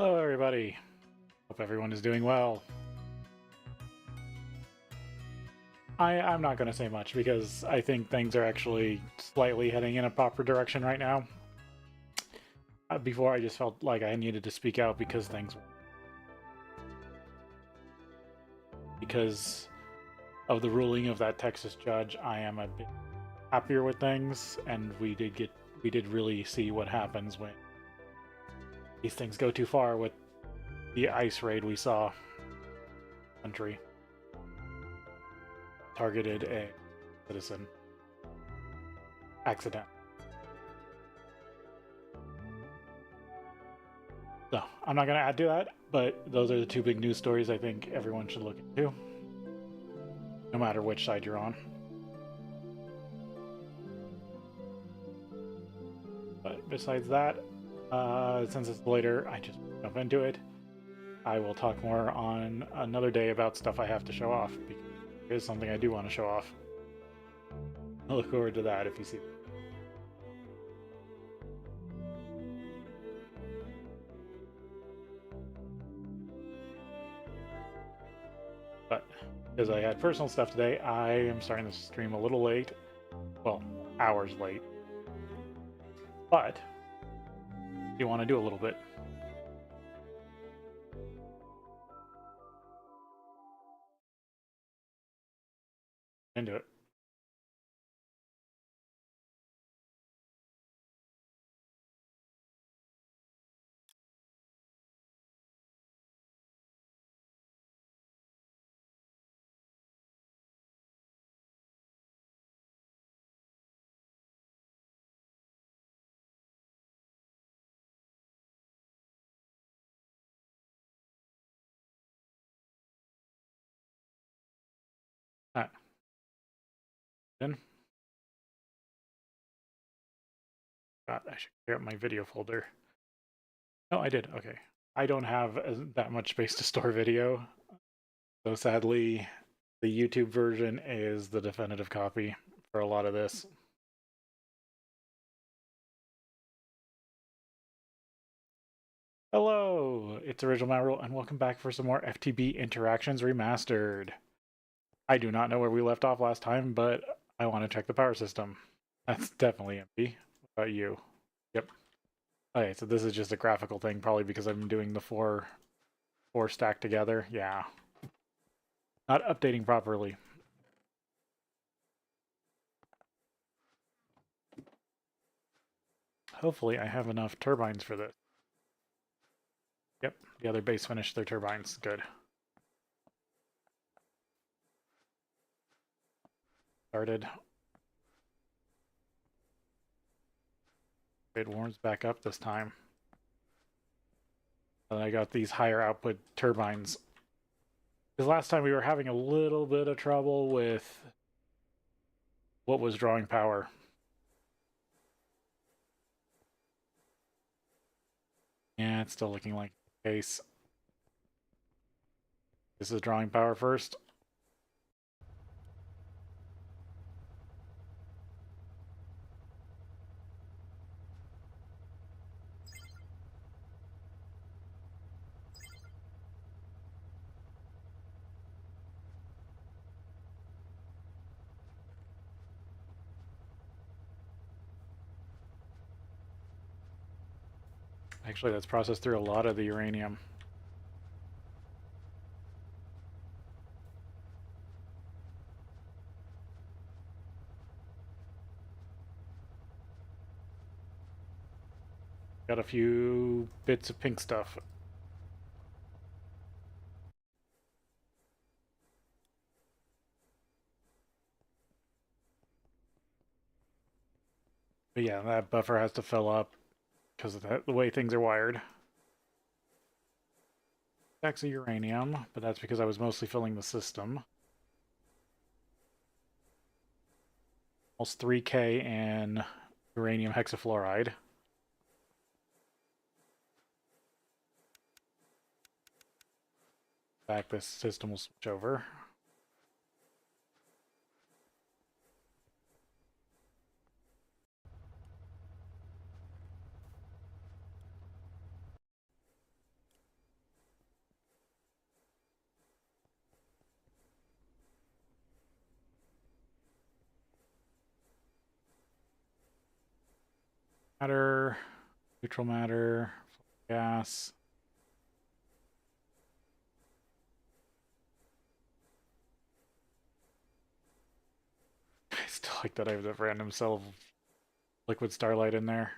Hello, everybody. Hope everyone is doing well. I'm not going to say much because I think things are actually slightly heading in a proper direction right now. Before, I just felt like I needed to speak out because because of the ruling of that Texas judge, I am a bit happier with things, and we did really see what happens when these things go too far with the ICE raid we saw. Country targeted a citizen. Accident. So, I'm not going to add to that, but those are the two big news stories I think everyone should look into, no matter which side you're on. But besides that, since it's later, I just jump into it. I will talk more on another day about stuff I have to show off, because it is something I do want to show off. I look forward to that if you see it. But because I had personal stuff today, I am starting the stream a little late. Well, hours late. But you want to do a little bit. Into it. Alright. Then. God, I should clear up my video folder. No, I did. Okay. I don't have that much space to store video. So sadly, the YouTube version is the definitive copy for a lot of this. Hello, it's Original MaRul, and welcome back for some more FTB Interactions Remastered. I do not know where we left off last time, but I want to check the power system. That's definitely empty. What about you? Yep. Okay, so this is just a graphical thing, probably because I'm doing the four stacked together. Yeah. Not updating properly. Hopefully I have enough turbines for this. Yep, the other base finished their turbines. Good. Started. It warms back up this time. And I got these higher output turbines. Because last time we were having a little bit of trouble with what was drawing power. Yeah, it's still looking like the case. This is drawing power first. Actually, that's processed through a lot of the uranium. Got a few bits of pink stuff. But yeah, that buffer has to fill up because of the way things are wired. Stacks of uranium, but that's because I was mostly filling the system. Almost 3K in uranium hexafluoride. In fact, this system will switch over. matter, neutral matter, gas. I still like that I have the random cell of liquid starlight in there.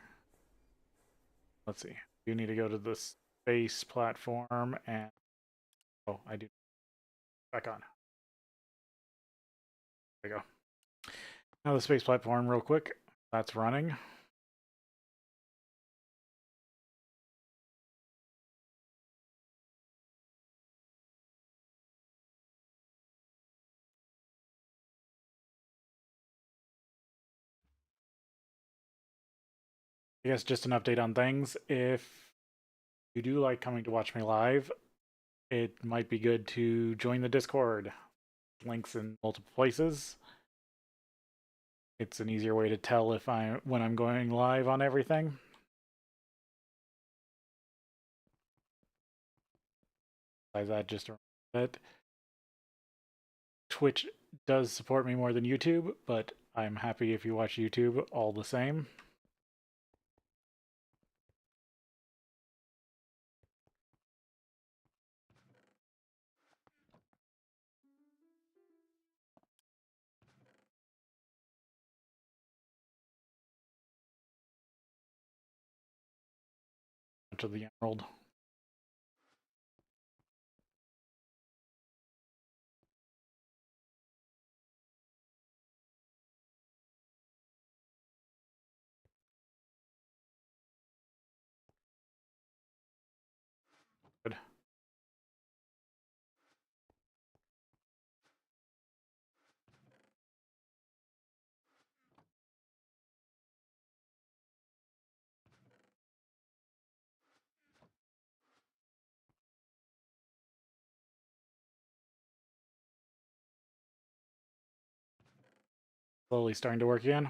Let's see. You need to go to the space platform and oh, I do. Back on. There we go. Now the space platform real quick. That's running. I guess just an update on things. If you do like coming to watch me live, it might be good to join the Discord. Links in multiple places. It's an easier way to tell if when I'm going live on everything. Besides that, just that Twitch does support me more than YouTube, but I'm happy if you watch YouTube all the same. To the Emerald. Good. Slowly starting to work again.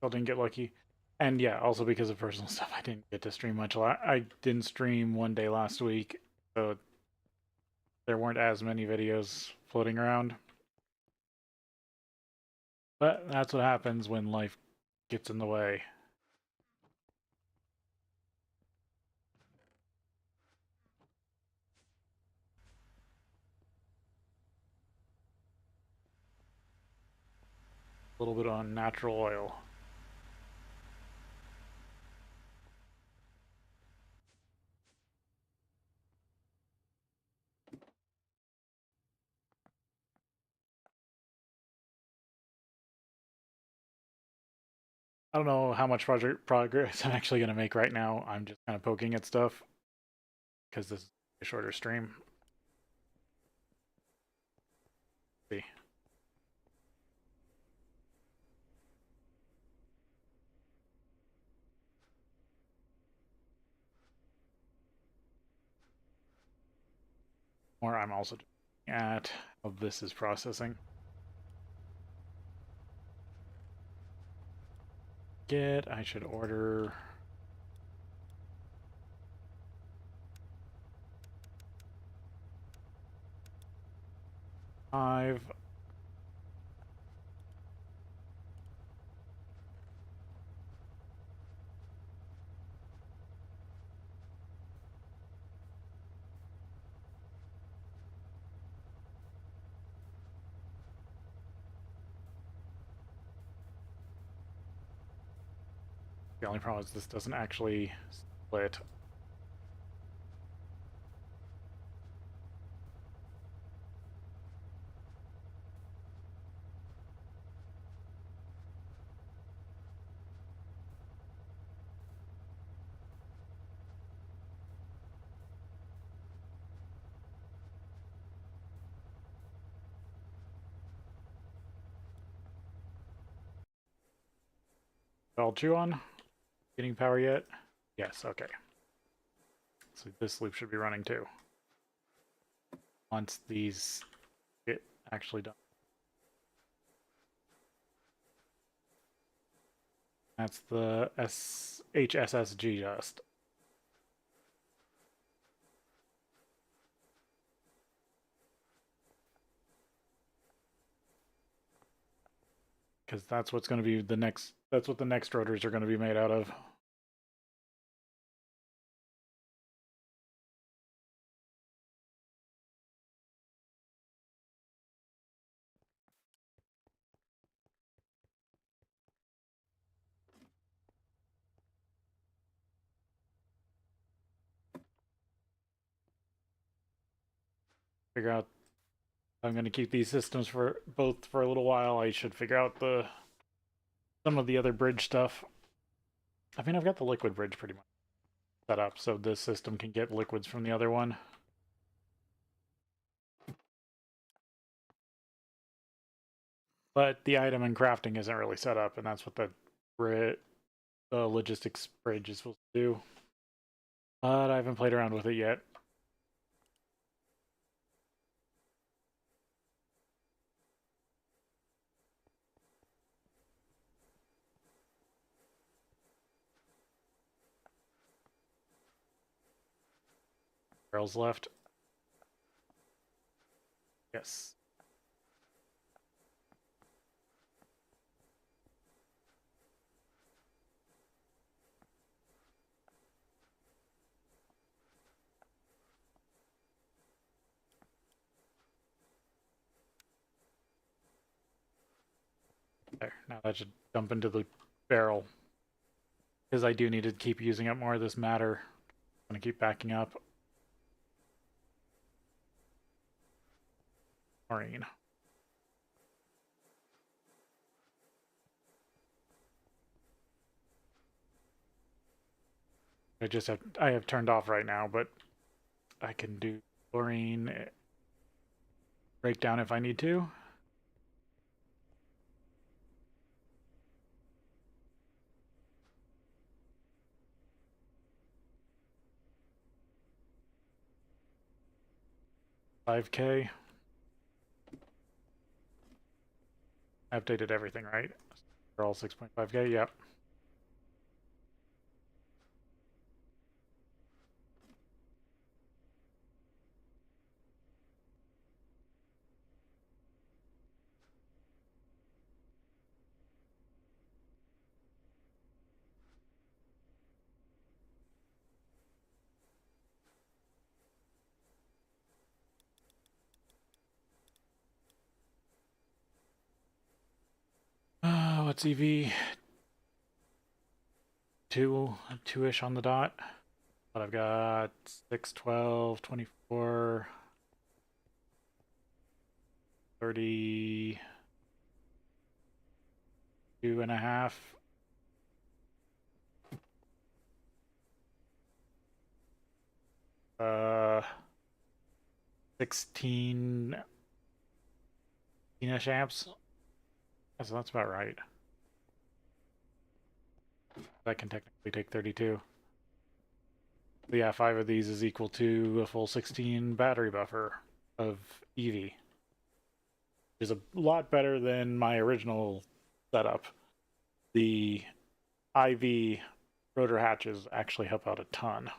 Still didn't get lucky. And yeah, also because of personal stuff, I didn't get to stream much. I didn't stream one day last week, so there weren't as many videos floating around. But that's what happens when life gets in the way. A little bit on natural oil. I don't know how much progress I'm actually going to make right now. I'm just kind of poking at stuff because this is a shorter stream. Let's see. Or I'm also looking at how this is processing. I should order 5. The only problem is this doesn't actually lit. All chew on? Getting power yet? Yes, okay. So this loop should be running too. Once these get actually done. That's the HSSG dust. Because that's what's going to be the next, that's what the next rotors are going to be made out of. Figure out, I'm going to keep these systems for both for a little while. I should figure out some of the other bridge stuff. I mean, I've got the liquid bridge pretty much set up, so this system can get liquids from the other one. But the item and crafting isn't really set up, and that's what the logistics bridge is supposed to do. But I haven't played around with it yet. Barrels left. Yes. There. Now that should dump into the barrel. Because I do need to keep using up more of this matter. I'm going to keep backing up. Chlorine. I have turned off right now, but I can do chlorine breakdown if I need to. $5K. I updated everything, right? They're all 6.5K, yep. What's EV? Two-ish on the dot. But I've got 6, 12, 24, 32.5. 16-ish amps. So that's about right. That can technically take 32. But yeah, 5 of these is equal to a full 16 battery buffer of EV. Which is a lot better than my original setup. The IV rotor hatches actually help out a ton.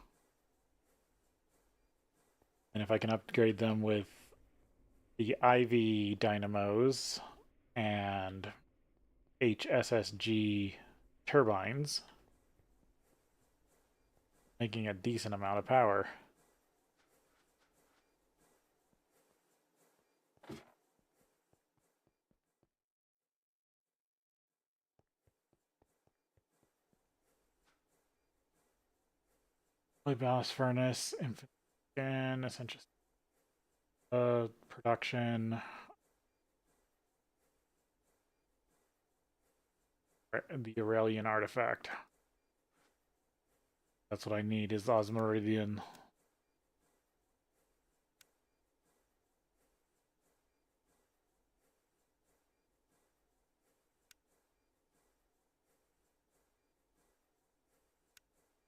And if I can upgrade them with the IV dynamos and HSSG turbines, making a decent amount of power. blast furnace, infinite essential production, the Aurelian artifact. That's what I need is Osmeridian.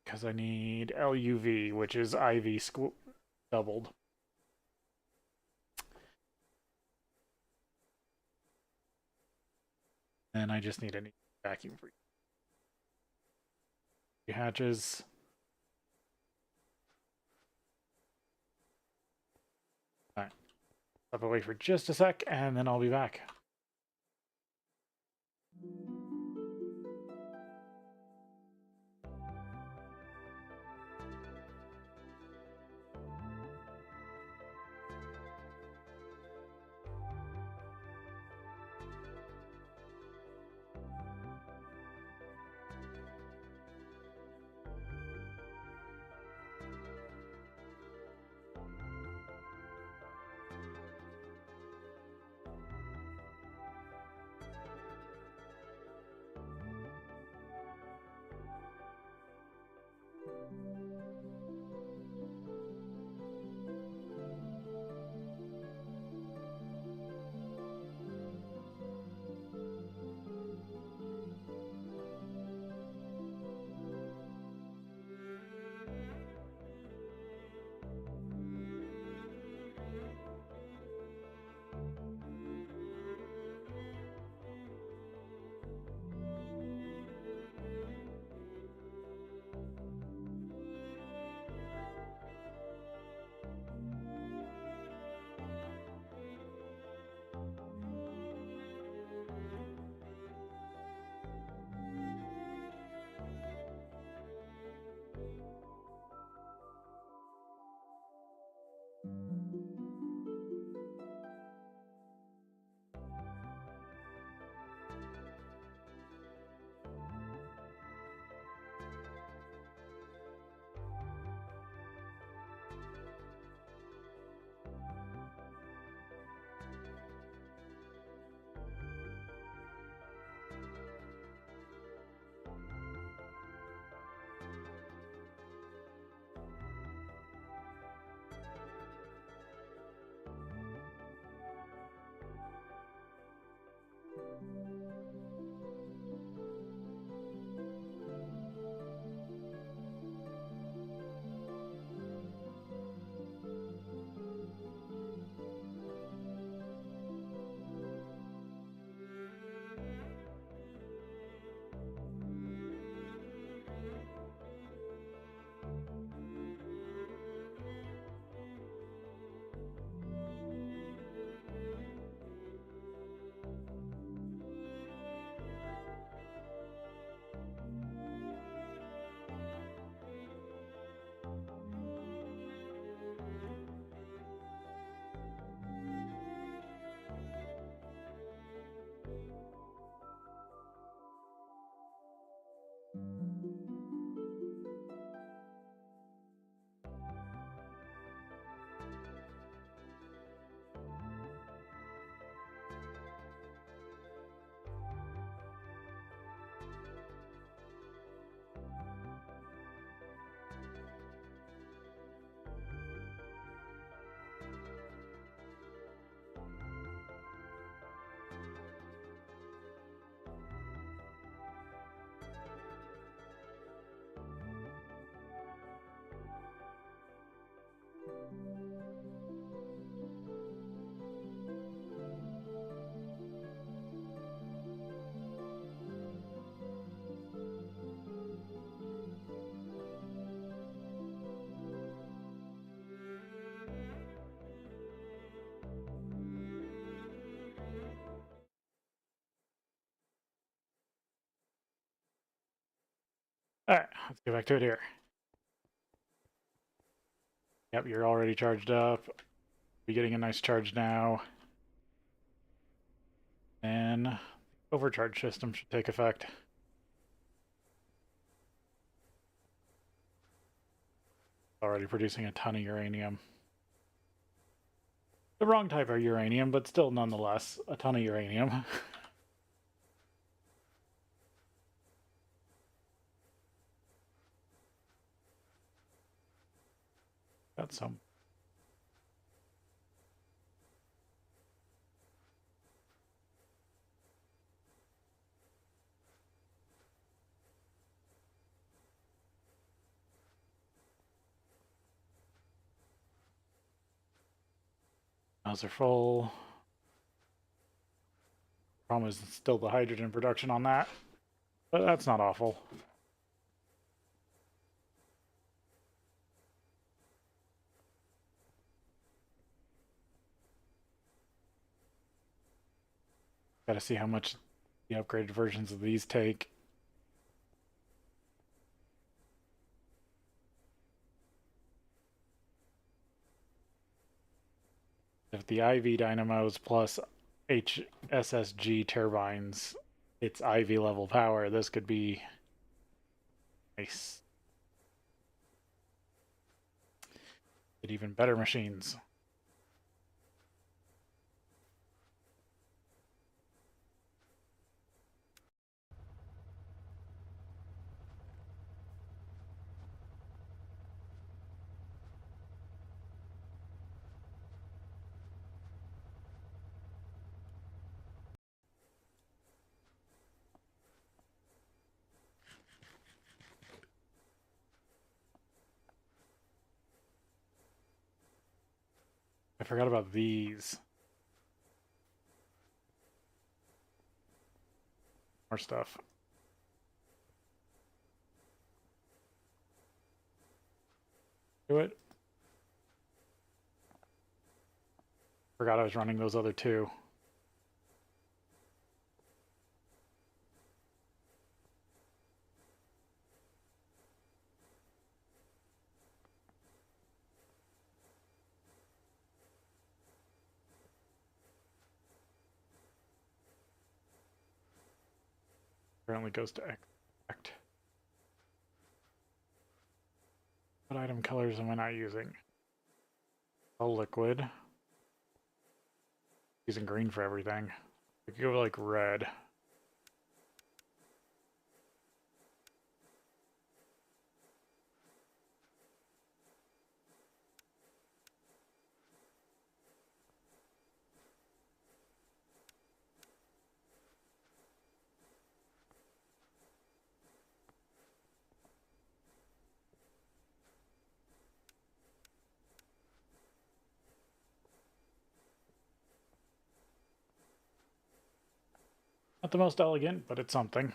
Because I need LUV, which is IV doubled. And I just need a vacuum for you. Hatches. Alright. Step away for just a sec, and then I'll be back. Alright, let's get back to it here. Yep, you're already charged up. You're getting a nice charge now. And overcharge system should take effect. Already producing a ton of uranium. The wrong type of uranium, but still nonetheless a ton of uranium. Got some. Those are full. Problem is still the hydrogen production on that, but that's not awful. Got to see how much the upgraded versions of these take. If the IV dynamos plus HSSG turbines, it's IV level power, this could be nice. Get even better machines. I forgot about these. More stuff. Do it. Forgot I was running those other two. Currently goes to extract. What item colors am I not using? All liquid. Using green for everything. I could go like red. Not the most elegant, but it's something.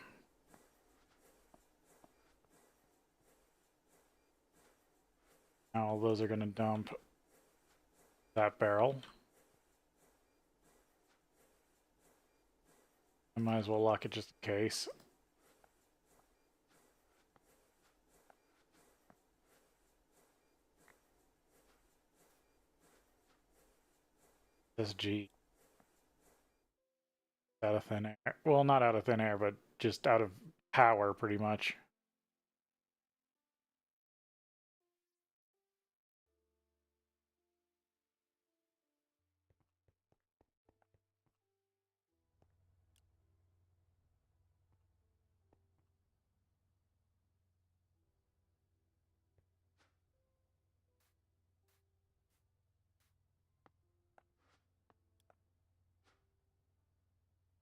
Now all those are going to dump that barrel. I might as well lock it just in case. This G. Out of thin air. Well, not out of thin air, but just out of power, pretty much.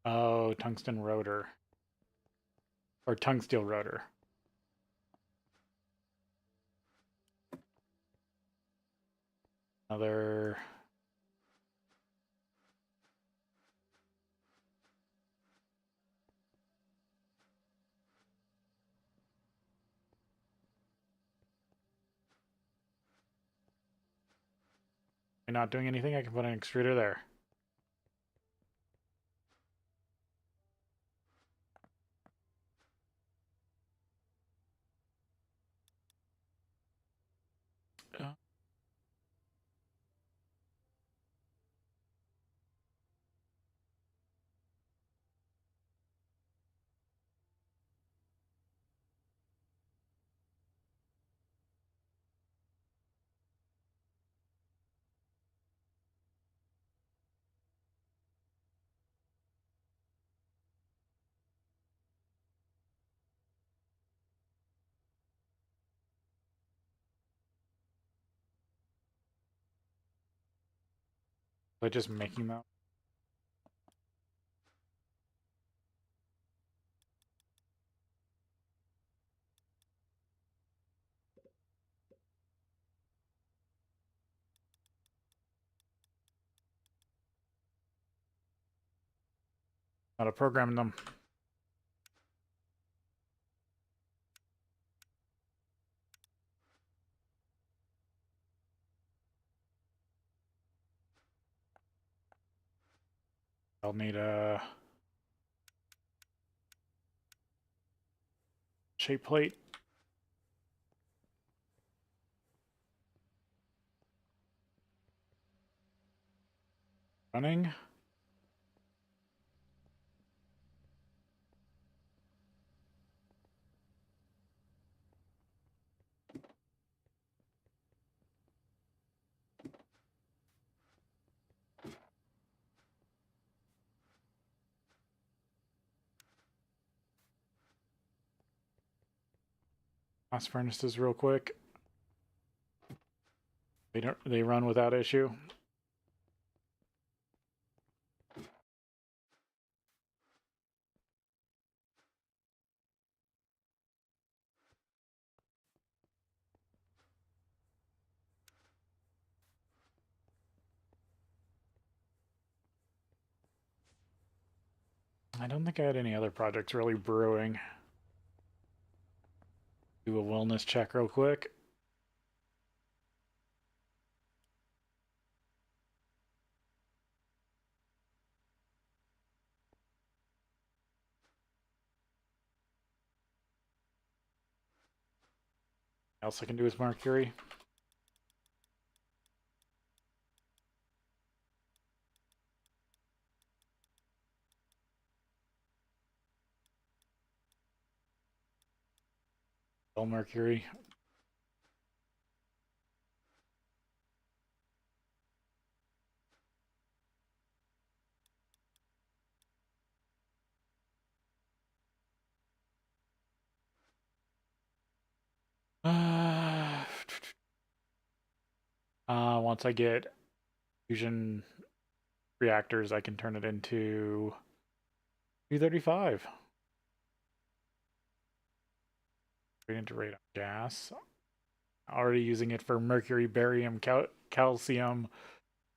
Oh, tungsten rotor. Or tungsteel rotor. Another... Am I not doing anything? I can put an extruder there. By just making them. How to program them. I'll need a shape plate. Running. Blast furnaces real quick. They run without issue. I don't think I had any other projects really brewing. Do a wellness check real quick. What else I can do with mercury? Mercury. Once I get fusion reactors, I can turn it into 235. Straight into radon gas. Already using it for mercury, barium, calcium,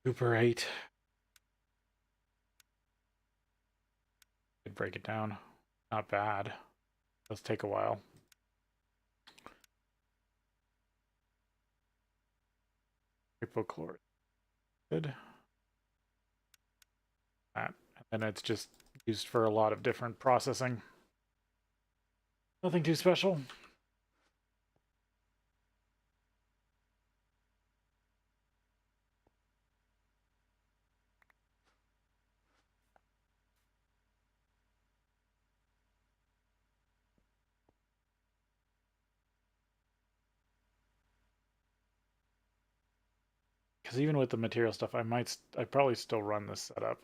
cuprate. Could break it down. Not bad. Does take a while. Hypochlorite. Good. That. And then it's just used for a lot of different processing. Nothing too special. Because even with the material stuff, I'd probably still run this setup.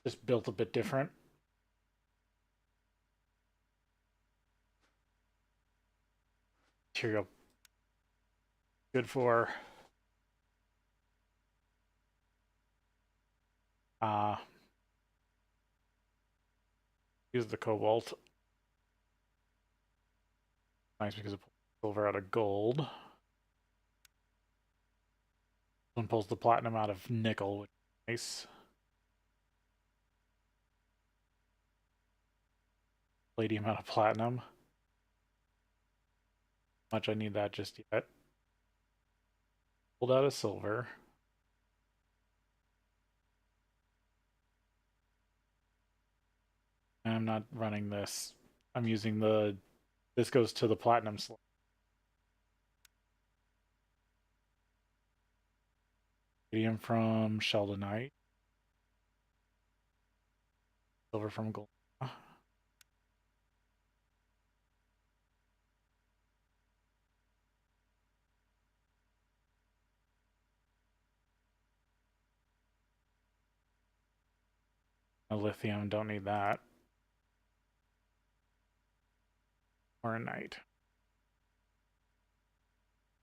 Just built a bit different. Material good for use the cobalt. Nice because it pulls silver out of gold. This one pulls the platinum out of nickel, which is nice. Palladium out of platinum. Much I need that just yet. Pulled out of silver. And I'm not running this. I'm using this goes to the platinum slot. Palladium from sheldonite. Silver from gold. No lithium, don't need that. Or a night.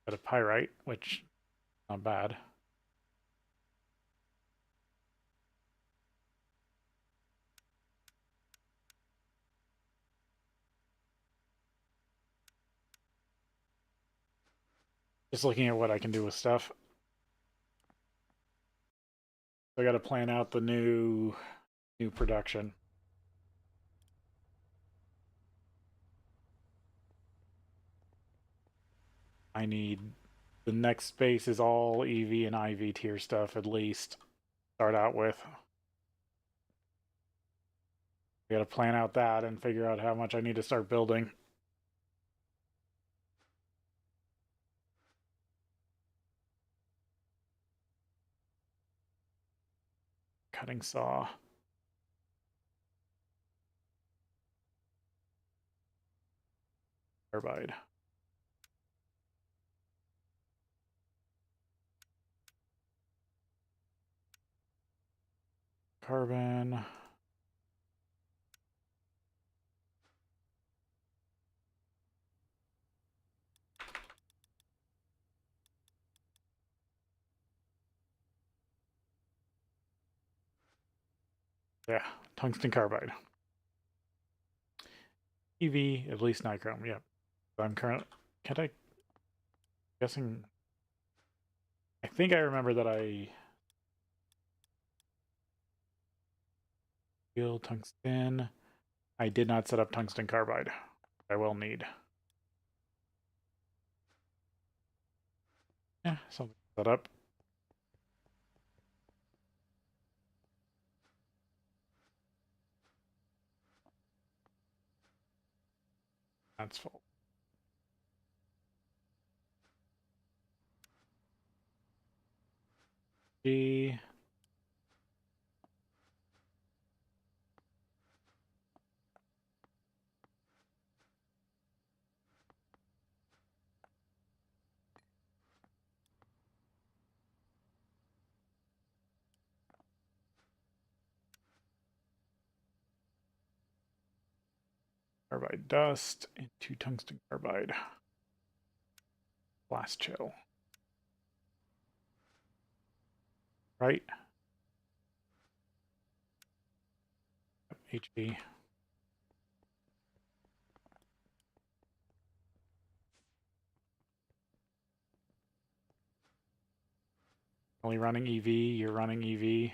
Got a pyrite, which not bad. Just looking at what I can do with stuff. I got to plan out the new production. I need the next space is all EV and IV tier stuff at least. Start out with. I got to plan out that and figure out how much I need to start building. Cutting saw. Carbide. Carbon. Yeah, tungsten carbide. EV, at least nichrome, yeah. I'm currently, can I, guessing, I think I remember that I feel tungsten. I did not set up tungsten carbide. I will need. Yeah, something set up. That's full. G. Carbide dust into tungsten carbide. Blast chill. Right? HV. Only running EV, you're running EV.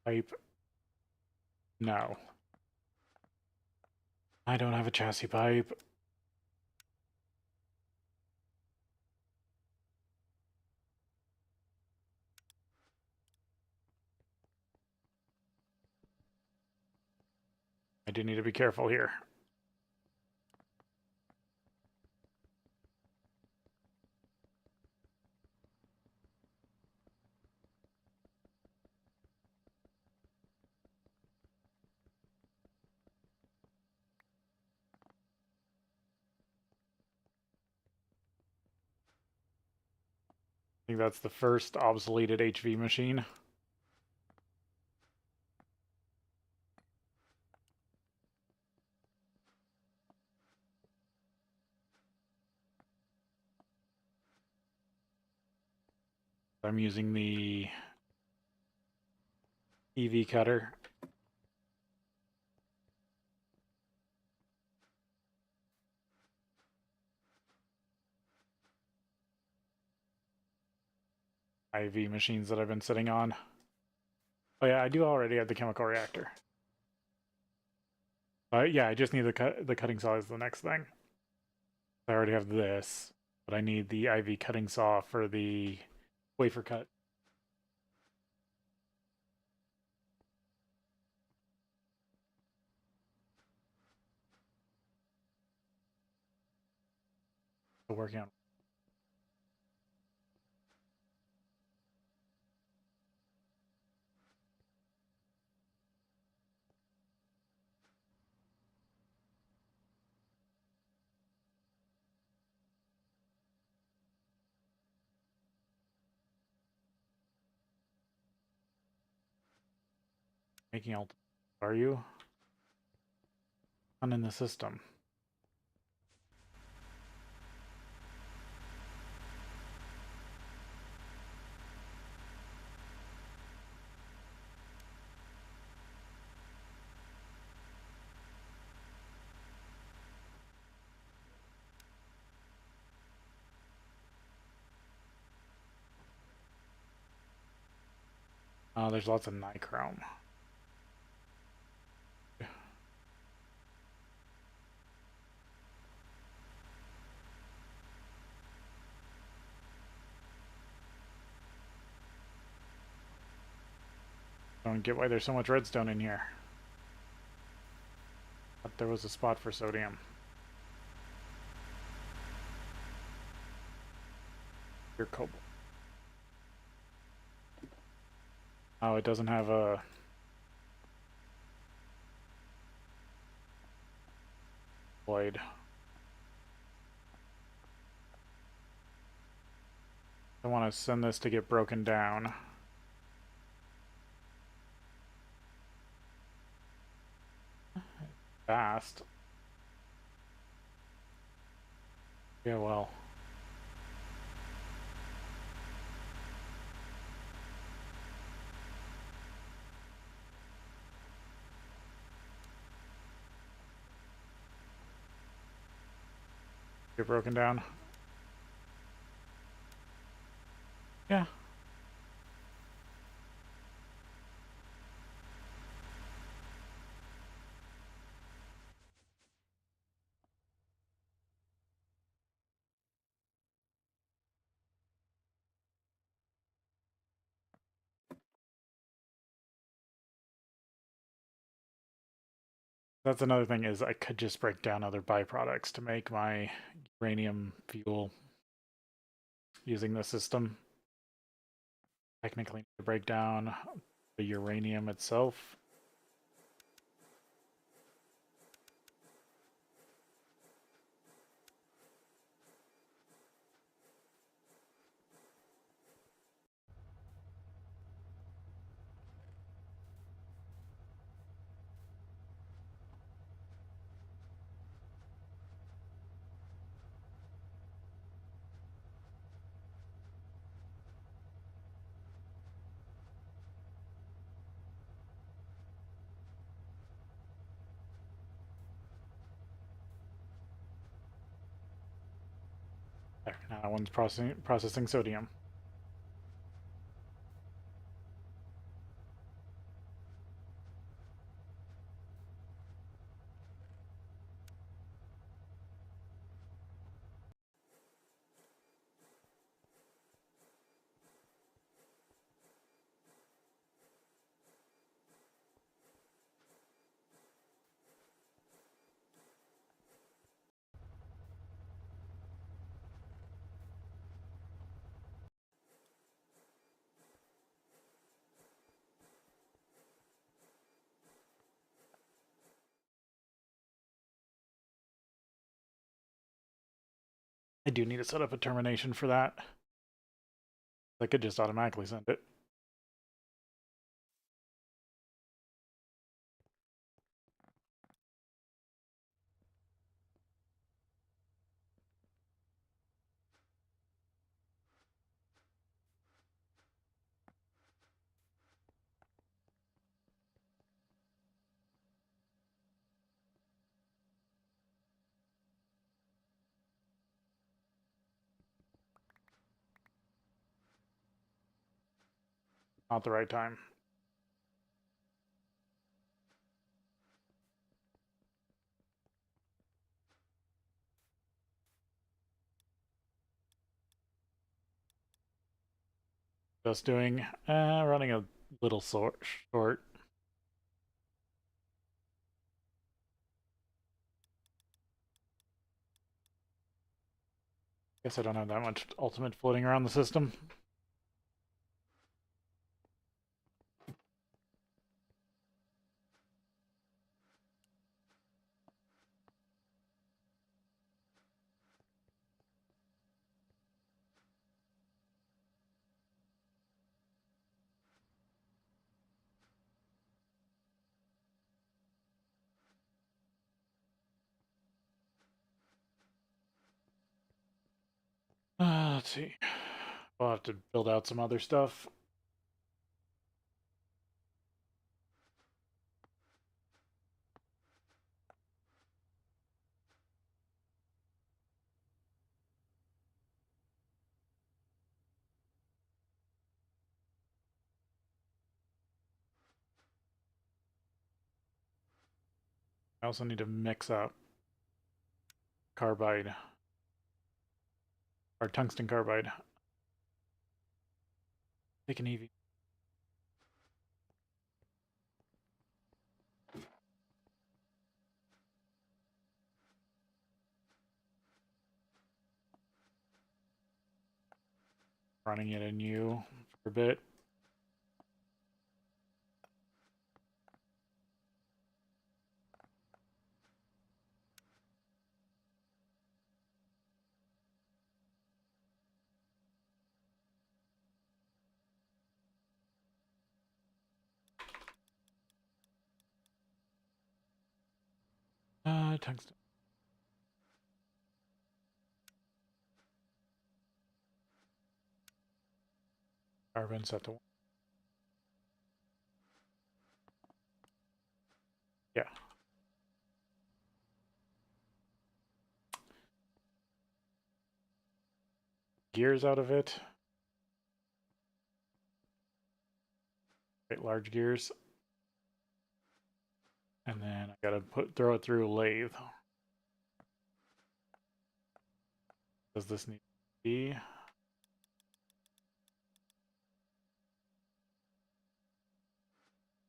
Pipe. No. I don't have a chassis pipe. I do need to be careful here. I think that's the first obsoleted HV machine. I'm using the EV cutter. IV machines that I've been sitting on. Oh yeah, I do already have the chemical reactor. Yeah, I just need the cutting saw is the next thing. I already have this, but I need the IV cutting saw for the wafer cut. So working on. making alt. Are you? On in the system. Oh, there's lots of nichrome. Don't get why there's so much redstone in here. But there was a spot for sodium. Your cobalt. Oh, it doesn't have a void. I want to send this to get broken down. Fast. Yeah, well. Get broken down. Yeah. That's another thing is I could just break down other byproducts to make my uranium fuel using the system. Technically, to break down the uranium itself. There, now that one's processing sodium. I do need to set up a termination for that. I could just automatically send it. Not the right time. Just doing, running a little short. Guess I don't have that much ultimate floating around the system. see. We'll have to build out some other stuff. I also need to mix up carbide or tungsten carbide. Take an EV. Running it in U for a bit. Tungsten. Carbon set to 1. Yeah. Gears out of it. Right, large gears. And then I gotta throw it through a lathe. Does this need to be?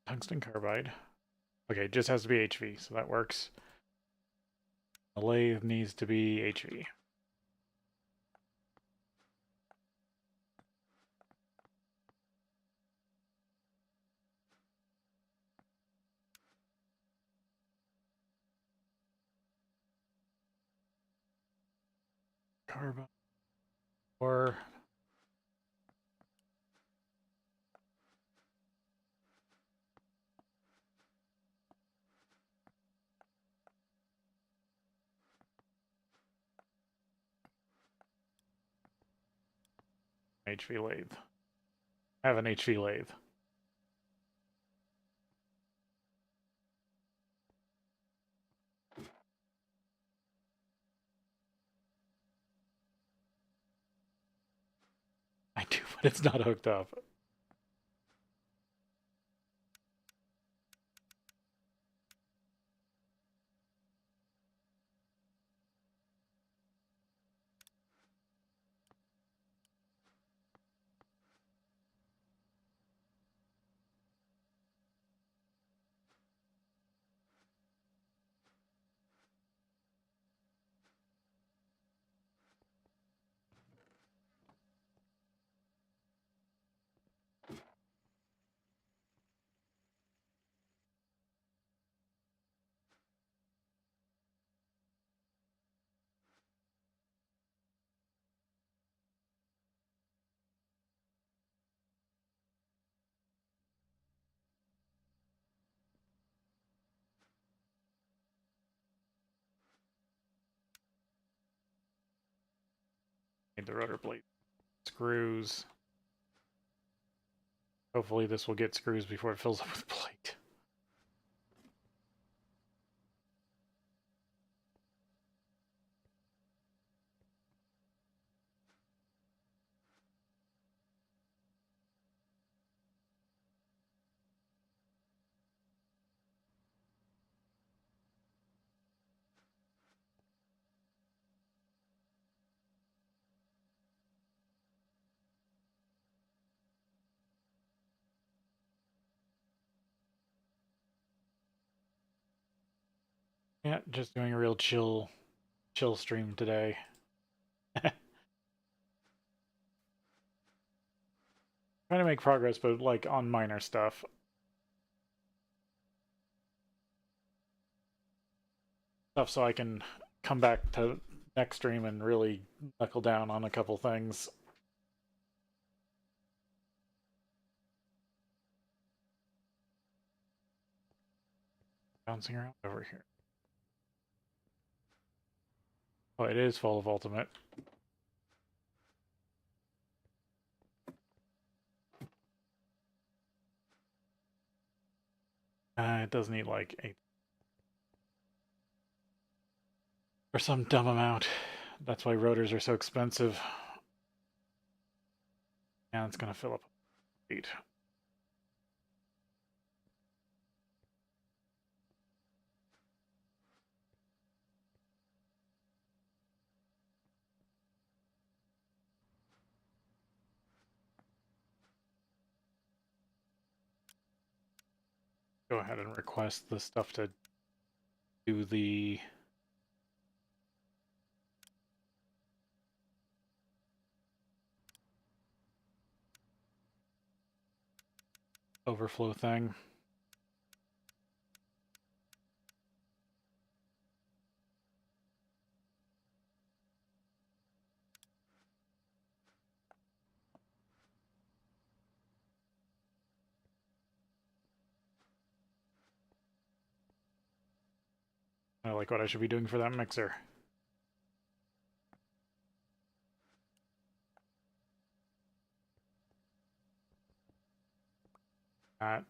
Tungsten carbide. Okay, it just has to be HV, so that works. The lathe needs to be HV. Carbide or HV lathe. I have an HV lathe. I do, but it's not hooked up. Need the rotor blade. Screws. Hopefully this will get screws before it fills up with plate. Yeah, just doing a real chill stream today. Trying to make progress, but like on minor stuff. Stuff so I can come back to next stream and really knuckle down on a couple things. Bouncing around over here. Oh, it is full of ultimate. It does need like 8 or some dumb amount. That's why rotors are so expensive. And it's gonna fill up 8. Go ahead and request the stuff to do the overflow thing. I like what I should be doing for that mixer. That.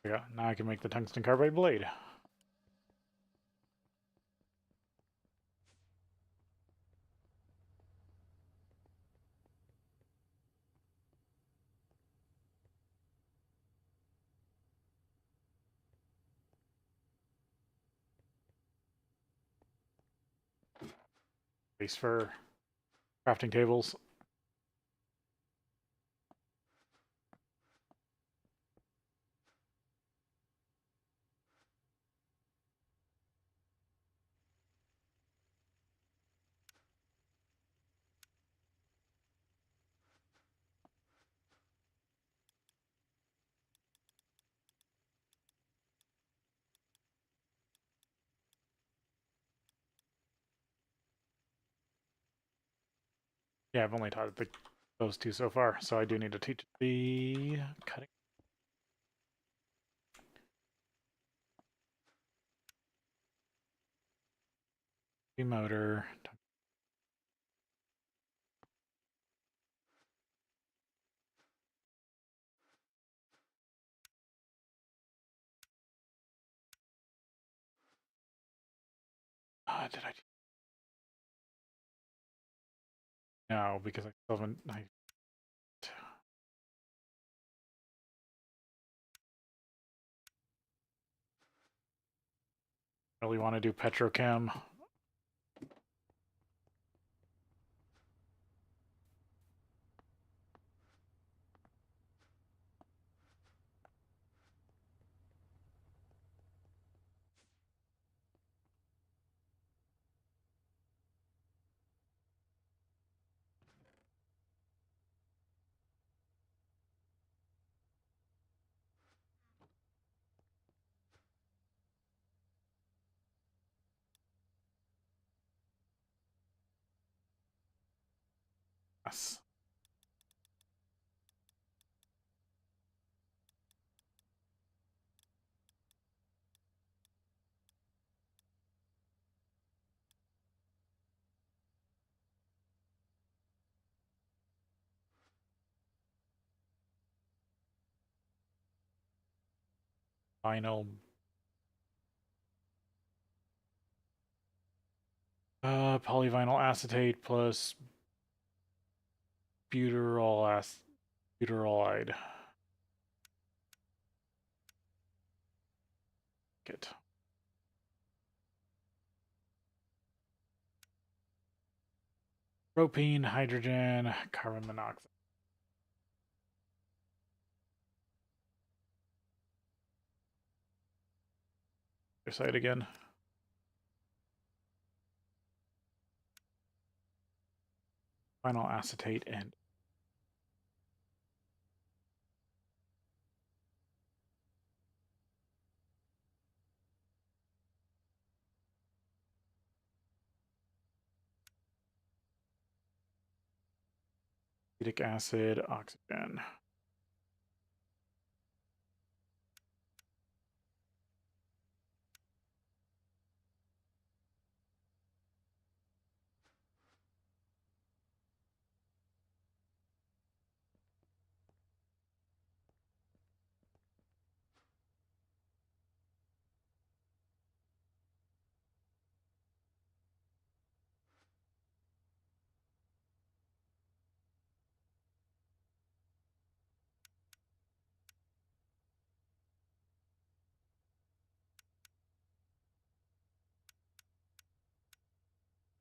Yeah, now I can make the tungsten carbide blade. Space for crafting tables. Yeah, I've only taught those two so far, so I do need to teach the cutting. The motor. Did I? No, because I still haven't. I really want to do petrochem. Yes. Vinyl. Polyvinyl acetate plus butyrolide. Get. Propene, hydrogen, carbon monoxide. Other side again. Vinyl acetate and acetic acid, oxygen.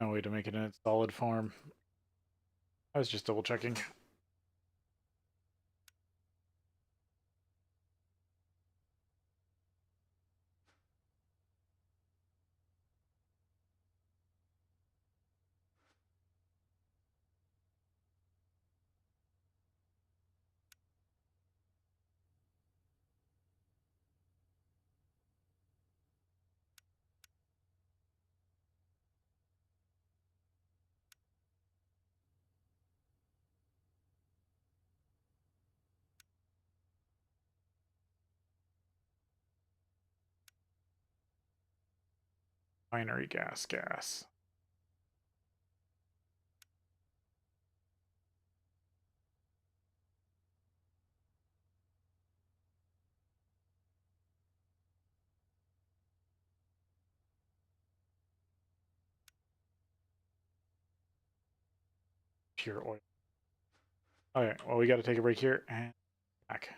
No way to make it in its solid form. I was just double checking. Binary gas. Pure oil. Okay, well, we got to take a break here and back.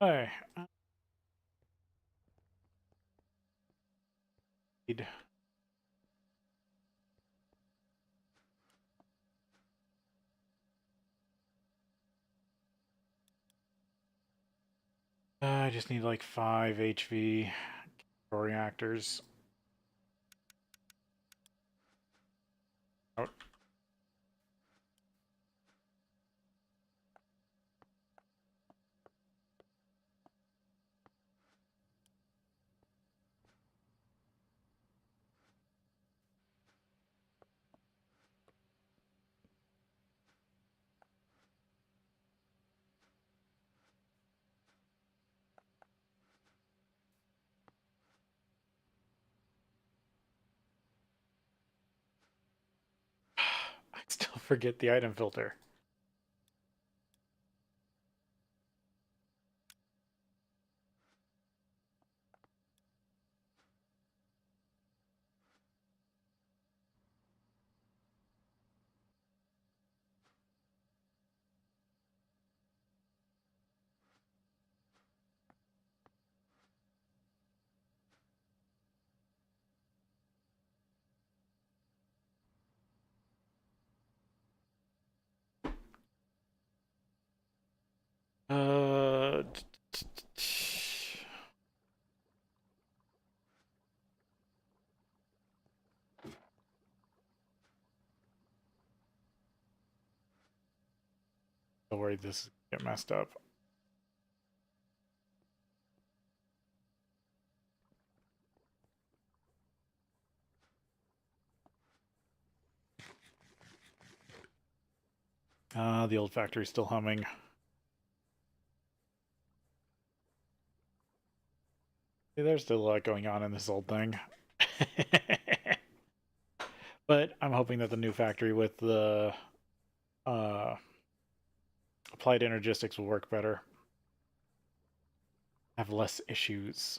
Hey. I just need like 5 HV reactors. Oh. I still forget the item filter. Uh, Don't worry, this is get messed up. The old factory's still humming. There's still a lot going on in this old thing. But I'm hoping that the new factory with the applied energistics will work better. Have less issues.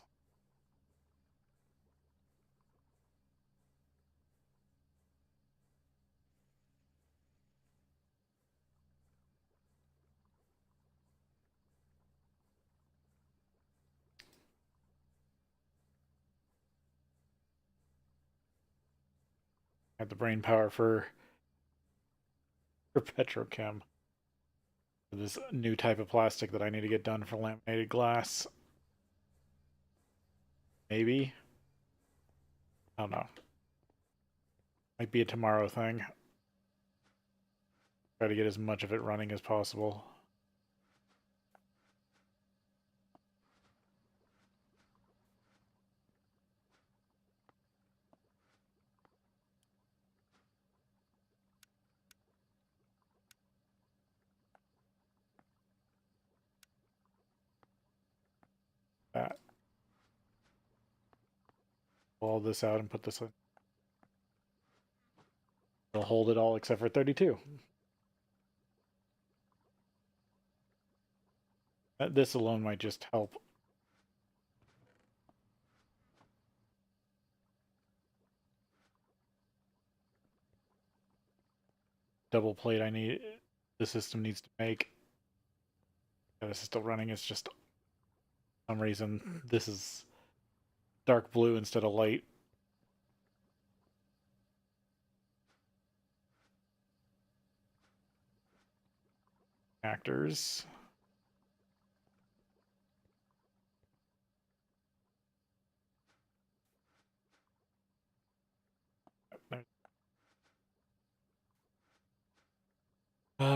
Have the brain power for petrochem. This new type of plastic that I need to get done for laminated glass. Maybe. I don't know. Might be a tomorrow thing. Try to get as much of it running as possible. That. Pull all this out and put this in. It'll hold it all except for 32. This alone might just help. Double plate the system needs to make. This is still running. It's just for some reason this is dark blue instead of light. Actors.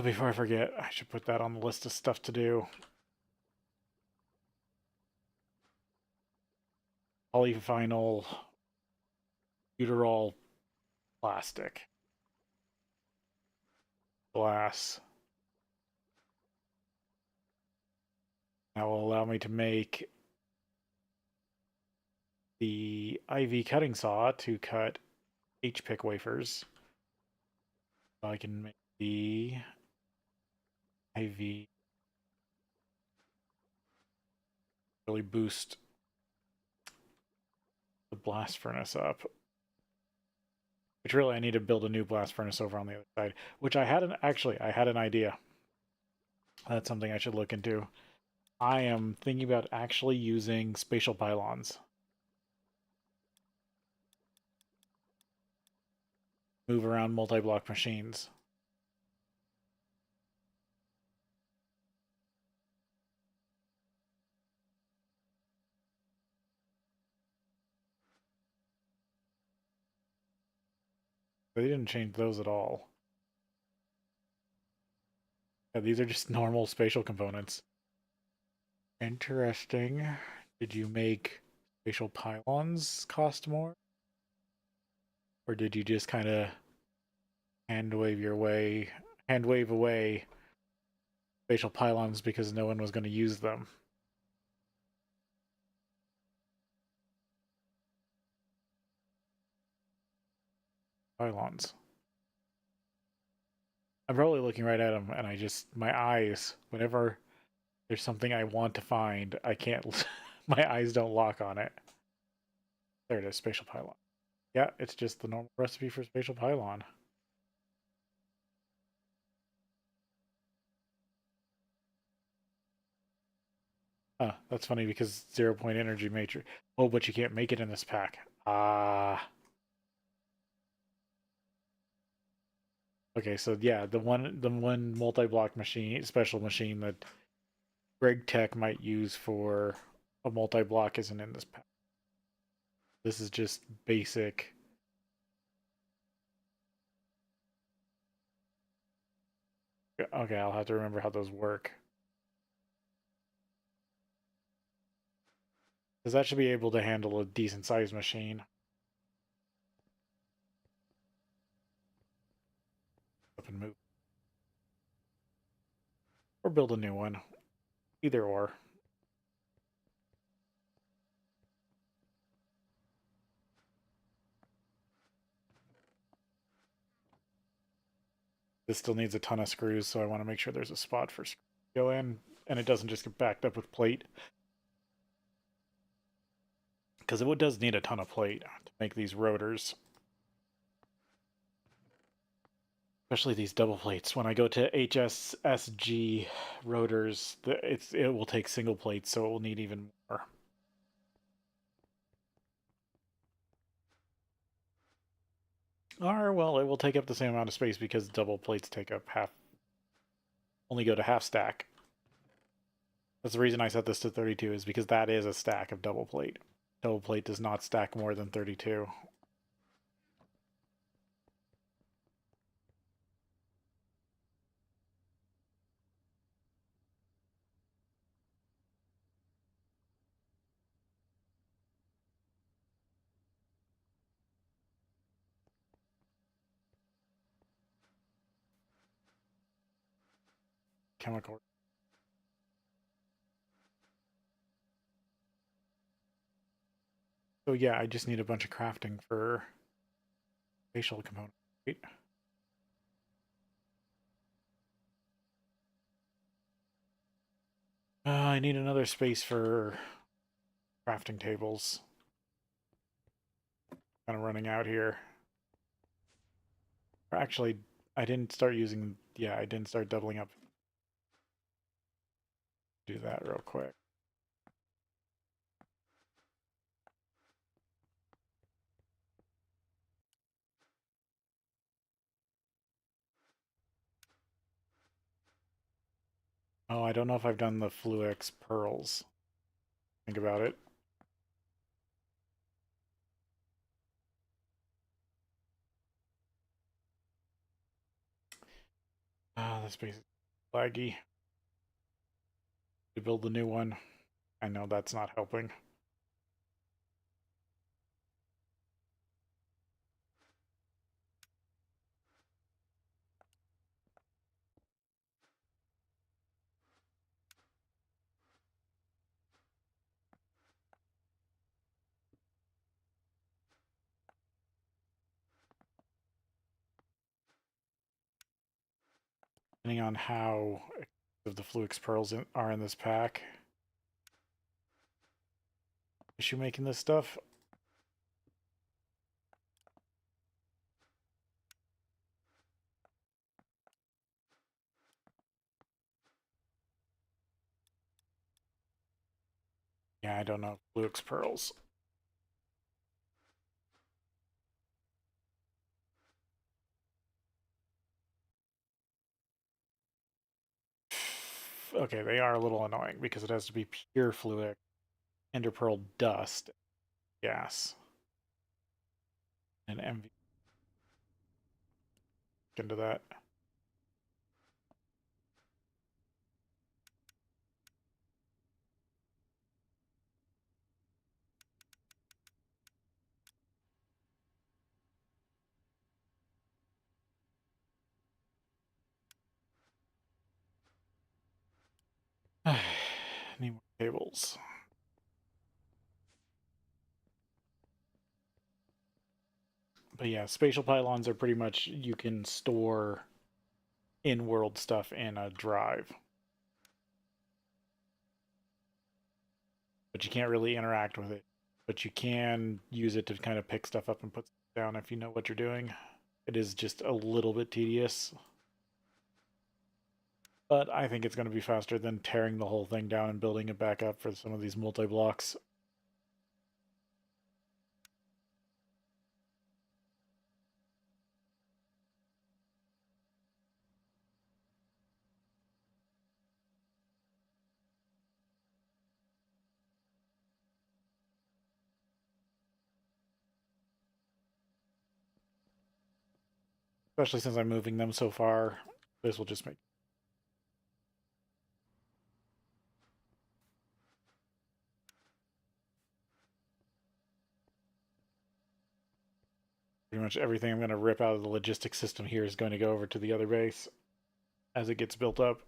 Before I forget, I should put that on the list of stuff to do. Polyvinyl butyrol plastic. Glass. That will allow me to make the IV cutting saw to cut H-pick wafers. So I can make the IV really boost the blast furnace up. Which really I need to build a new blast furnace over on the other side. Which I had an idea. That's something I should look into. I am thinking about actually using spatial pylons. Move around multi-block machines. They didn't change those at all. Yeah, these are just normal spatial components. Interesting. Did you make spatial pylons cost more? Or did you just kind of hand wave away spatial pylons because no one was going to use them? Pylons. I'm probably looking right at them, and my eyes, whenever there's something I want to find, I can't, my eyes don't lock on it. There it is, spatial pylon. Yeah, it's just the normal recipe for spatial pylon. That's funny because 0-point energy matrix. Oh, but you can't make it in this pack. Ah. Okay, so yeah, the one multi-block machine, special machine that Greg Tech might use for a multi-block isn't in this pack. This is just basic. Okay, I'll have to remember how those work. Because that should be able to handle a decent sized machine. Up and move. Or build a new one. Either or. This still needs a ton of screws, so I want to make sure there's a spot for screws to go in, and it doesn't just get backed up with plate. Because it does need a ton of plate to make these rotors. Especially these double plates. When I go to HSSG rotors, it will take single plates, so it will need even more. Or, well, it will take up the same amount of space because double plates take up only go to half stack. That's the reason I set this to 32, is because that is a stack of double plate. Double plate does not stack more than 32. Chemical. So yeah, I just need a bunch of crafting for facial component. Right? I need another space for crafting tables. Kind of running out here. Or actually, I didn't start using. Yeah, I didn't start doubling up. Do that real quick. Oh, I don't know if I've done the Fluix pearls. Think about it. Ah, this base is laggy. To build the new one. I know that's not helping. Depending on how of the Fluix pearls are in this pack. Is she making this stuff? Yeah, I don't know. Luke's pearls. Okay, they are a little annoying because it has to be pure fluid, ender pearl dust, gas, and MV into that. Need more cables. But yeah, spatial pylons are pretty much you can store in-world stuff in a drive, but you can't really interact with it. But you can use it to kind of pick stuff up and put stuff down if you know what you're doing. It is just a little bit tedious, but I think it's going to be faster than tearing the whole thing down and building it back up for some of these multi-blocks. Especially since I'm moving them so far, this will just make pretty much everything I'm going to rip out of the logistics system here is going to go over to the other base as it gets built up.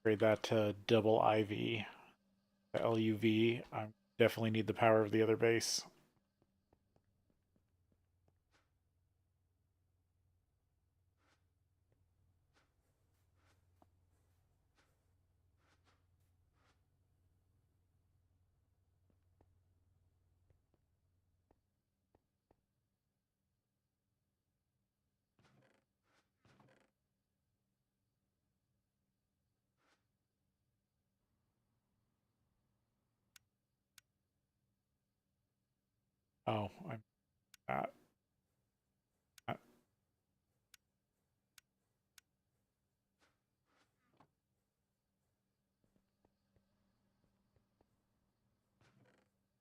Upgrade that to double IV, the LUV. I definitely need the power of the other base. Oh, I'm not.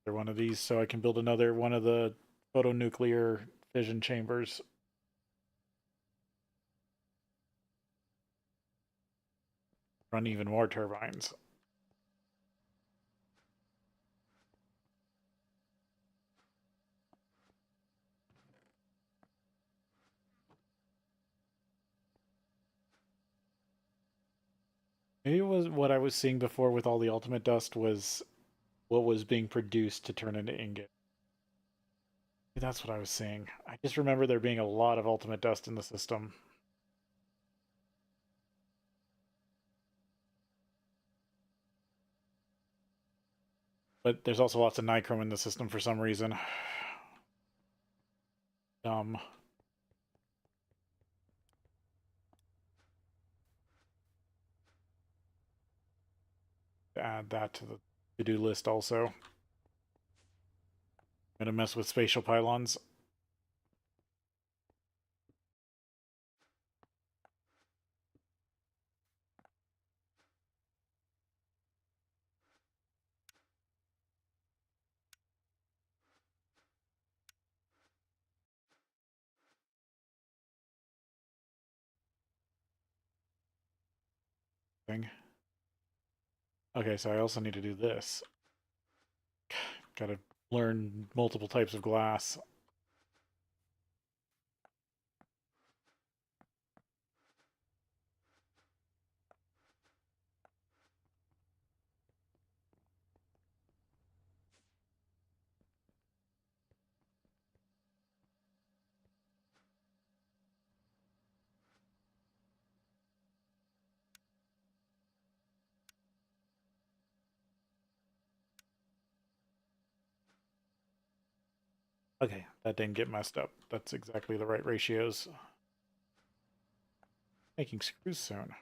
One of these so I can build another one of the photonuclear fission chambers. Run even more turbines. Maybe it was what I was seeing before with all the ultimate dust was what was being produced to turn into ingot. Maybe that's what I was seeing. I just remember there being a lot of ultimate dust in the system. But there's also lots of nichrome in the system for some reason. Dumb. Add that to the to-do list also. I'm gonna mess with spatial pylons. Thing. Okay, so I also need to do this. Gotta learn multiple types of glass. Okay, that didn't get messed up. That's exactly the right ratios. Making screws soon.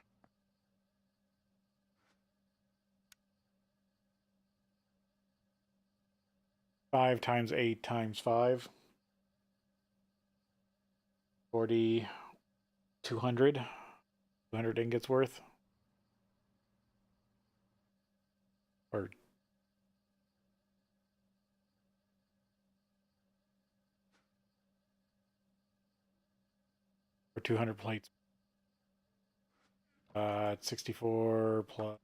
5 times 8 times 5. 40, 200. 200 ingots worth. Or 200 plates. 64 plus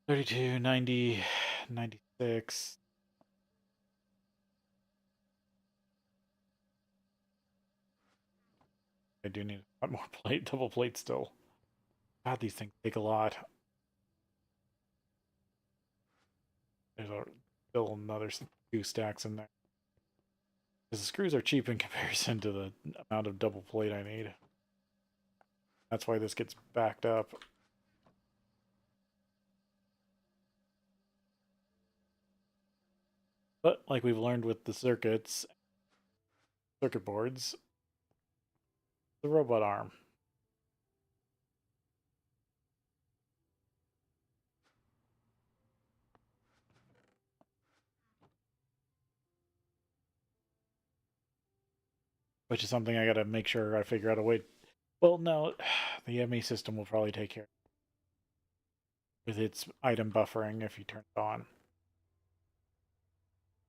32, 90, 96. I do need a lot more plate, double plate still. God, these things take a lot. There's still another 2 stacks in there. Because the screws are cheap in comparison to the amount of double plate I need. That's why this gets backed up. But like we've learned with the circuit boards, the robot arm. Which is something I gotta make sure I figure out a way. Well, no, the ME system will probably take care with its item buffering if you turn it on.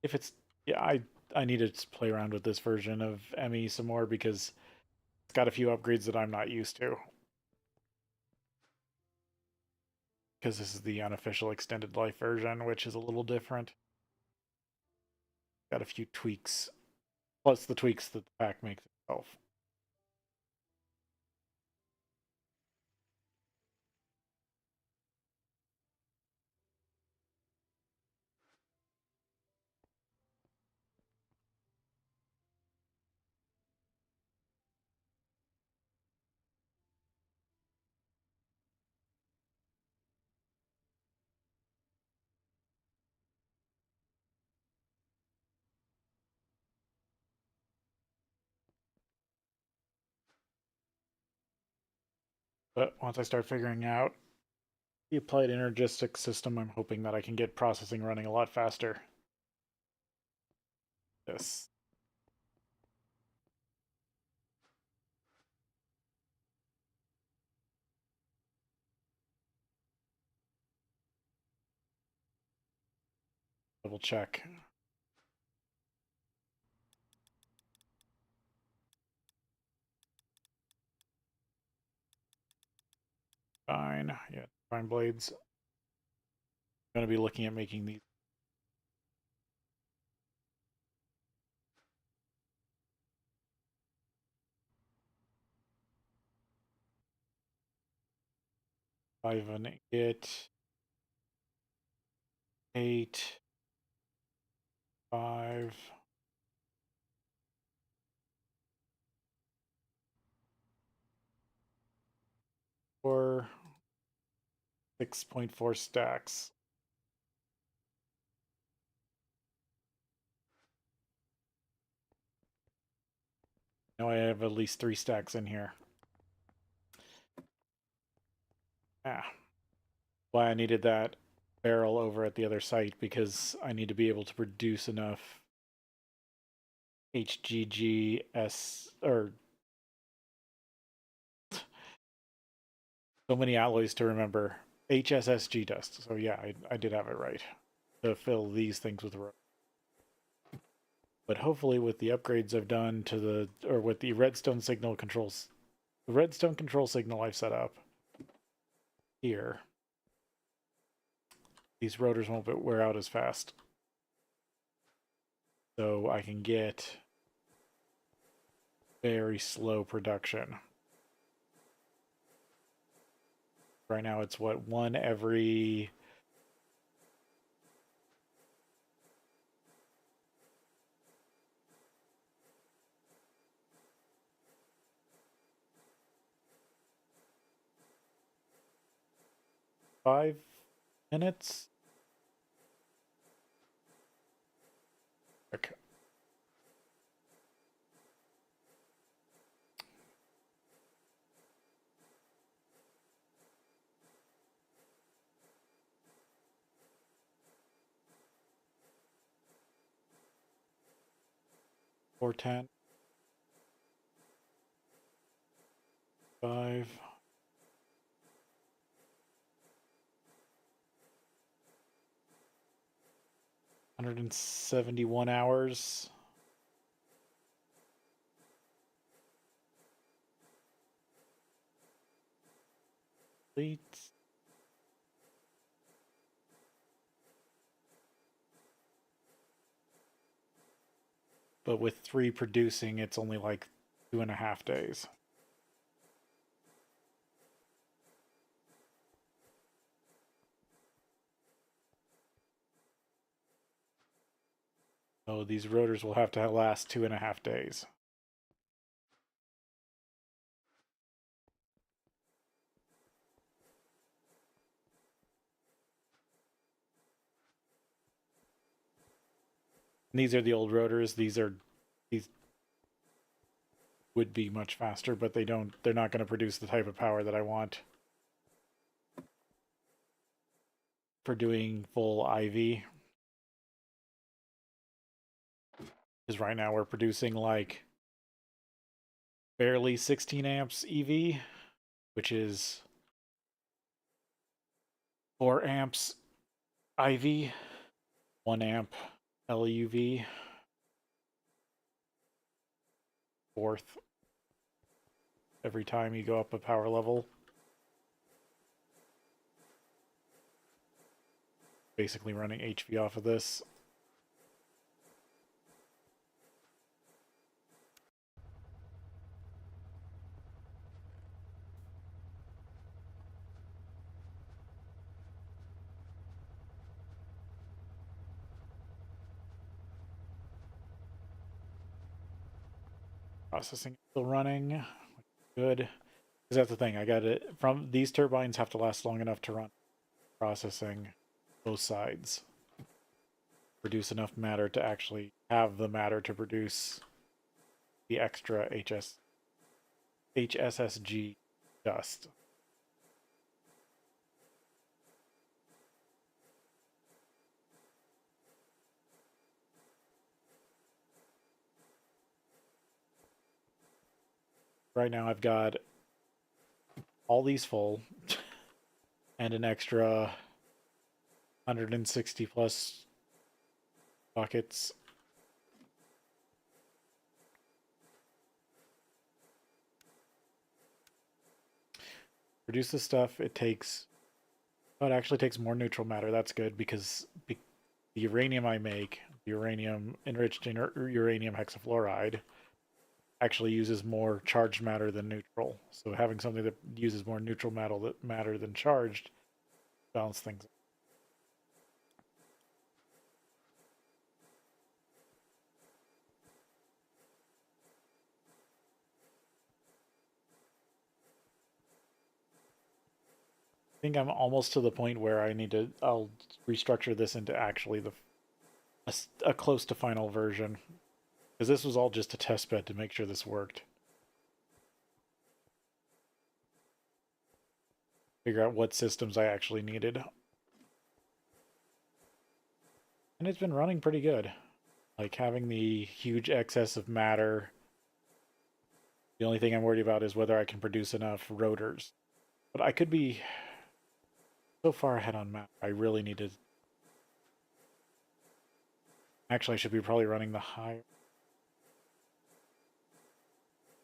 If it's, yeah, I need to play around with this version of ME some more because it's got a few upgrades that I'm not used to. Because this is the unofficial extended life version, which is a little different. Got a few tweaks, plus the tweaks that the pack makes itself. But once I start figuring out the applied energistic system, I'm hoping that I can get processing running a lot faster. This. Double check. Fine. Yeah, fine blades. I'm going to be looking at making these. Five an ingot. 8. 5. 4. 6.4 stacks. Now I have at least 3 stacks in here. Ah. Why I needed that barrel over at the other site, because I need to be able to produce enough HGGS, or so many alloys to remember. HSSG dust. So yeah, I did have it right. To fill these things with rope. But hopefully with the upgrades I've done to the, or with the redstone signal controls, the redstone control signal I've set up here, these rotors won't wear out as fast. So I can get very slow production. Right now it's what, 1 every... five minutes? Okay. 410. 5. 171 hours. Complete. But with 3 producing, it's only like 2.5 days. So these rotors will have to last 2.5 days. And these are the old rotors. These would be much faster, but they're not going to produce the type of power that I want for doing full IV. Because right now we're producing like barely 16 amps EV, which is 4 amps IV, 1 amp LUV, fourth every time you go up a power level. Basically running HV off of this. Processing still running. Good. Because that's the thing. I got it from these turbines have to last long enough to run processing both sides. Produce enough matter to actually have the matter to produce the extra HSSG dust. Right now I've got all these full and an extra 160 plus buckets. Produce this stuff, it actually takes more neutral matter. That's good because the uranium I make, the uranium enriched in uranium hexafluoride, actually uses more charged matter than neutral. So having something that uses more neutral matter than charged balance things. I think I'm almost to the point where I'll restructure this into actually a close to final version. Because this was all just a test bed to make sure this worked. Figure out what systems I actually needed. And it's been running pretty good. Like having the huge excess of matter. The only thing I'm worried about is whether I can produce enough rotors. But I could be so far ahead on matter. I really need to... Actually, I should be probably running the higher...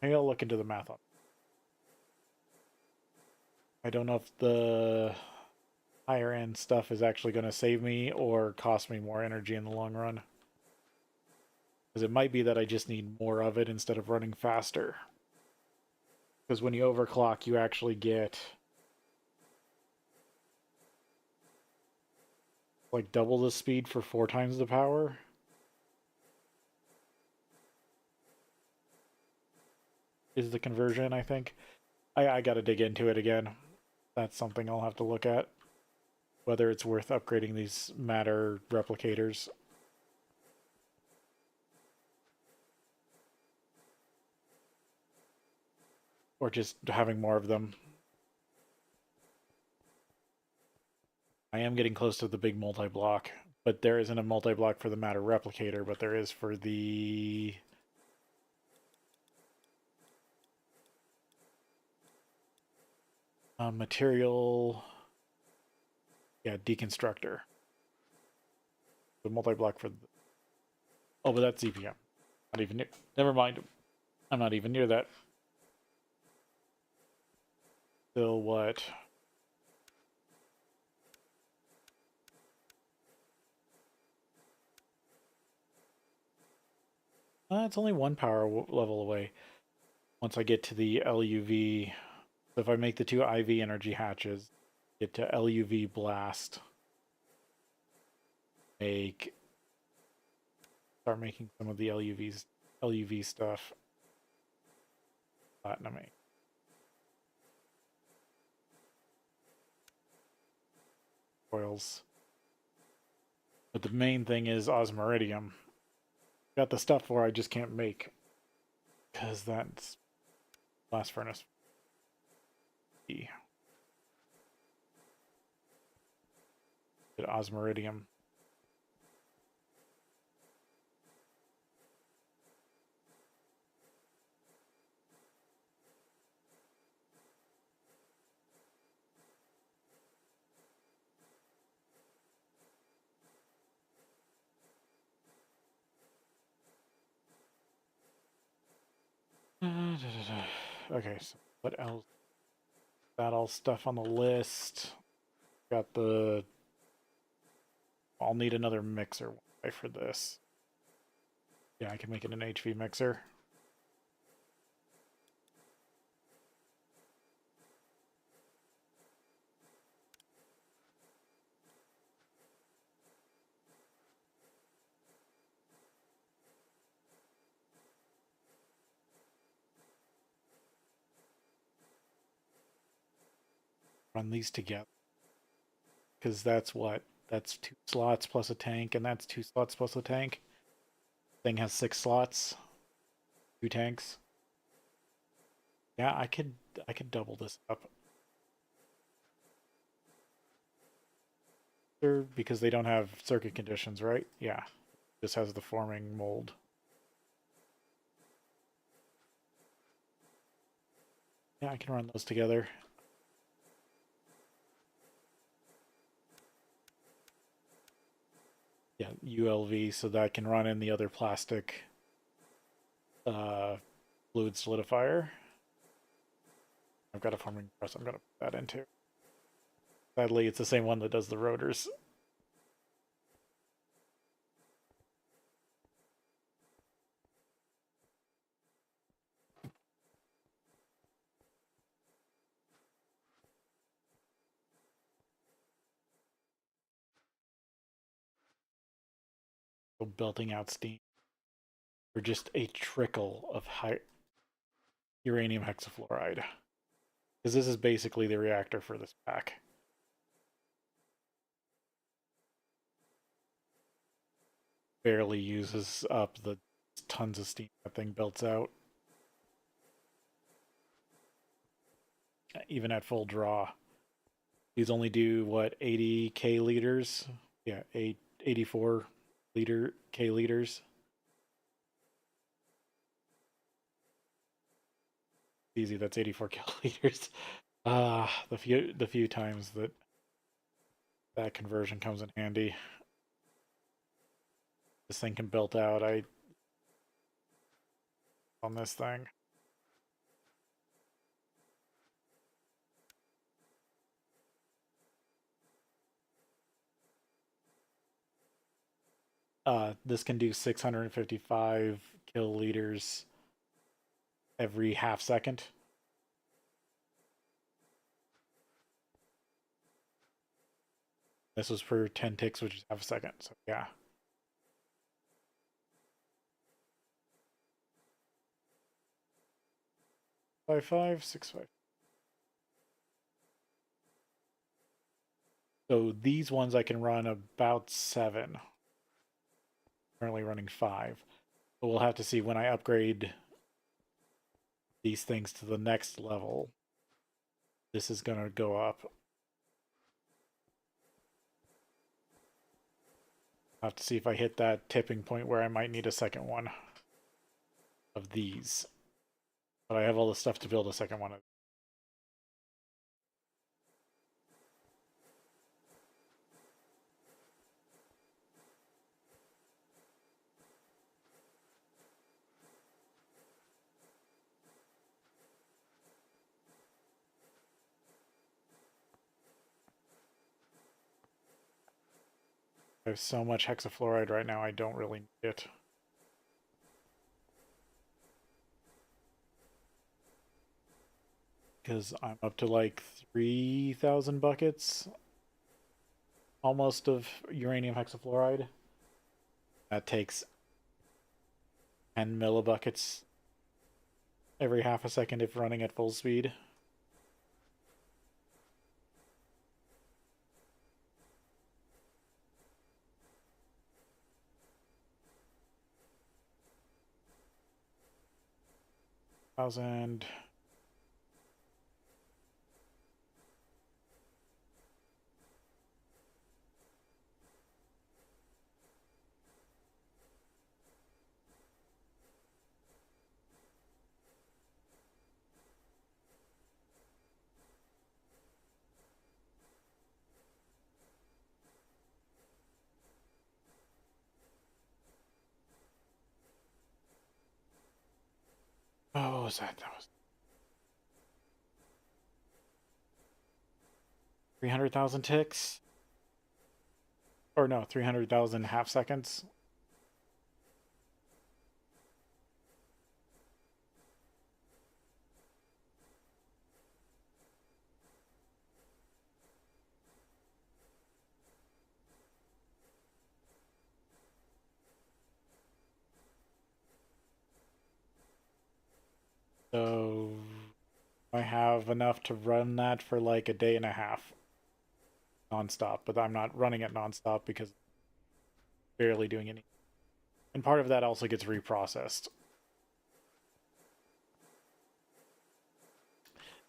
Maybe I'll look into the math on it. I don't know if the higher end stuff is actually going to save me or cost me more energy in the long run. Because it might be that I just need more of it instead of running faster. Because when you overclock, you actually get like double the speed for 4 times the power. Is the conversion, I think. I gotta dig into it again. That's something I'll have to look at. Whether it's worth upgrading these matter replicators. Or just having more of them. I am getting close to the big multi-block, but there isn't a multi-block for the matter replicator, but there is for the Material, yeah, deconstructor. The multi-block for the... Oh, but that's EPM. Not even near... Never mind. I'm not even near that. Still what? It's only one power level away. Once I get to the LUV, so if I make the two IV energy hatches, get to LUV blast, start making some of the LUV stuff. Platinum oils. But the main thing is osmiridium. Got the stuff where I just can't make, because that's blast furnace. Get osmiridium. Okay, so what else? That all stuff on the list. Got the... I'll need another mixer for this. Yeah, I can make it an HV mixer. Run these together. Because that's what? That's 2 slots plus a tank, and that's 2 slots plus a tank. Thing has 6 slots. 2 tanks. Yeah, I could double this up. Because they don't have circuit conditions, right? Yeah. This has the forming mold. Yeah, I can run those together. Yeah, ULV, so that I can run in the other plastic fluid solidifier. I've got a forming press I'm going to put that into. Sadly, it's the same one that does the rotors. So belting out steam for just a trickle of high uranium hexafluoride. Because this is basically the reactor for this pack. Barely uses up the tons of steam that thing belts out. Even at full draw. These only do, what, 80k liters? Yeah, 84 K liters. Easy, that's 84 kiloliters. The few times that conversion comes in handy. This thing can belt out. On this thing. This can do 655 kiloliters every half second. This was for 10 ticks, which is half a second. So yeah. 5565. So these ones I can run about 7. Currently running 5. But we'll have to see when I upgrade these things to the next level. This is going to go up. I'll have to see if I hit that tipping point where I might need a second one of these. But I have all the stuff to build a second one of. I have so much hexafluoride right now, I don't really need it. Because I'm up to like 3,000 buckets almost of uranium hexafluoride. That takes 10 millibuckets every half a second if running at full speed. Thousand. Oh, what was that? That was 300,000 ticks? Or no, 300,000 half seconds. So I have enough to run that for like a day and a half nonstop, but I'm not running it nonstop because I'm barely doing any. And part of that also gets reprocessed.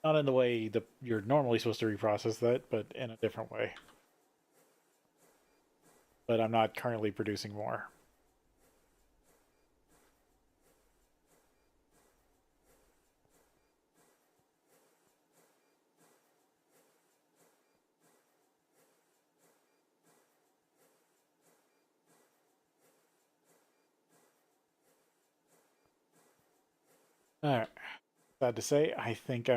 Not in the way that you're normally supposed to reprocess that, but in a different way. But I'm not currently producing more. Alright. Sad to say, I think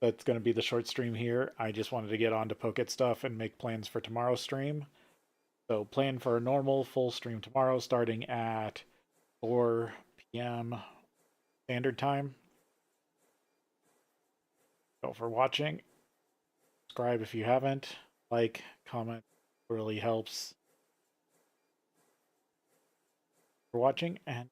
that's going to be the short stream here. I just wanted to get on to Pocket stuff and make plans for tomorrow's stream. So plan for a normal full stream tomorrow starting at 4 p.m. standard time. So for watching, subscribe if you haven't, like, comment, really helps for watching, and